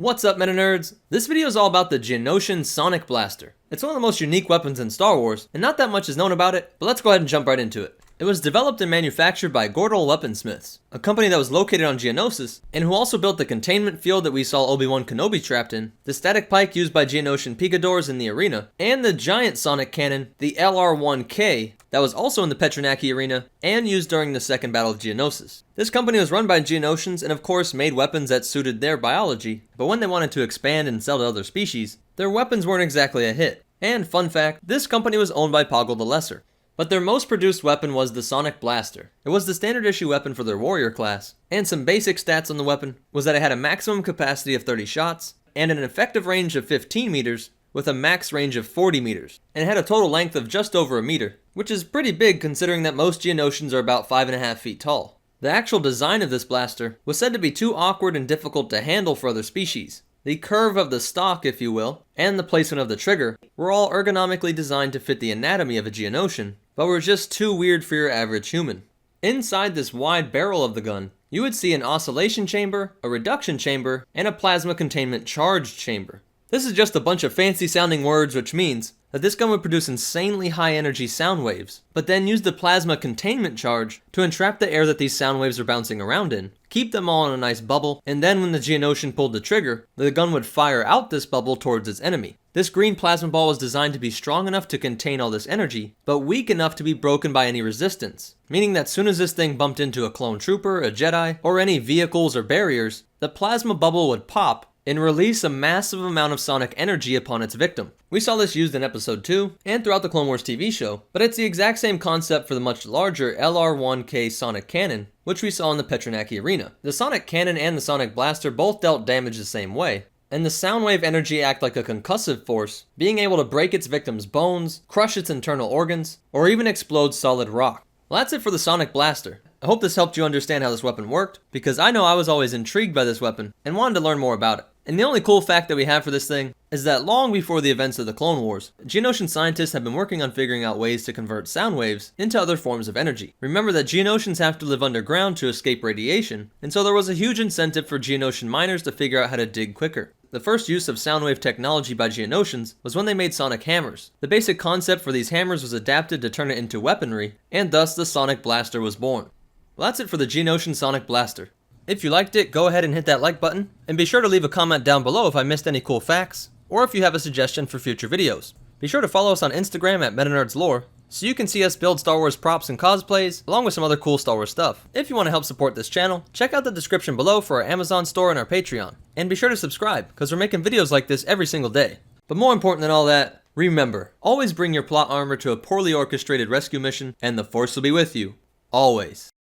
What's up, MetaNerdz? This video is all about the Geonosian Sonic Blaster. It's one of the most unique weapons in Star Wars, and not that much is known about it, but let's go ahead and jump right into it. It was developed and manufactured by Gordel Weaponsmiths, a company that was located on Geonosis, and who also built the containment field that we saw Obi-Wan Kenobi trapped in, the static pike used by Geonosian picadors in the arena, and the giant sonic cannon, the LR-1K, that was also in the Petronaki arena, and used during the Second Battle of Geonosis. This company was run by Geonosians and of course made weapons that suited their biology, but when they wanted to expand and sell to other species, their weapons weren't exactly a hit. And fun fact, this company was owned by Poggle the Lesser. But their most produced weapon was the Sonic Blaster. It was the standard issue weapon for their warrior class, and some basic stats on the weapon was that it had a maximum capacity of 30 shots, and an effective range of 15 meters, with a max range of 40 meters, and it had a total length of just over a meter, which is pretty big considering that most Geonosians are about 5.5 feet tall. The actual design of this blaster was said to be too awkward and difficult to handle for other species. The curve of the stock, if you will, and the placement of the trigger were all ergonomically designed to fit the anatomy of a Geonosian, but were just too weird for your average human. Inside this wide barrel of the gun, you would see an oscillation chamber, a reduction chamber, and a plasma containment charge chamber. This is just a bunch of fancy sounding words, which means that this gun would produce insanely high energy sound waves, but then use the plasma containment charge to entrap the air that these sound waves are bouncing around in, keep them all in a nice bubble, and then when the Geonosian pulled the trigger, the gun would fire out this bubble towards its enemy. This green plasma ball was designed to be strong enough to contain all this energy, but weak enough to be broken by any resistance, meaning that soon as this thing bumped into a clone trooper, a Jedi, or any vehicles or barriers, the plasma bubble would pop and release a massive amount of sonic energy upon its victim. We saw this used in episode 2 and throughout the Clone Wars TV show, but it's the exact same concept for the much larger LR-1K sonic cannon, which we saw in the Petronaki arena. The sonic cannon and the sonic blaster both dealt damage the same way, and the sound wave energy act like a concussive force, being able to break its victim's bones, crush its internal organs, or even explode solid rock. Well, that's it for the sonic blaster. I hope this helped you understand how this weapon worked, because I know I was always intrigued by this weapon and wanted to learn more about it. And the only cool fact that we have for this thing is that long before the events of the Clone Wars, Geonosian scientists have been working on figuring out ways to convert sound waves into other forms of energy. Remember that Geonosians have to live underground to escape radiation, and so there was a huge incentive for Geonosian miners to figure out how to dig quicker. The first use of sound wave technology by Geonosians was when they made sonic hammers. The basic concept for these hammers was adapted to turn it into weaponry, and thus the Sonic Blaster was born. Well, that's it for the Geonosian Sonic Blaster. If you liked it, go ahead and hit that like button, and be sure to leave a comment down below if I missed any cool facts, or if you have a suggestion for future videos. Be sure to follow us on Instagram at MetaNerdz so you can see us build Star Wars props and cosplays, along with some other cool Star Wars stuff. If you want to help support this channel, check out the description below for our Amazon store and our Patreon. And be sure to subscribe, because we're making videos like this every single day. But more important than all that, remember, always bring your plot armor to a poorly orchestrated rescue mission, and the Force will be with you, always.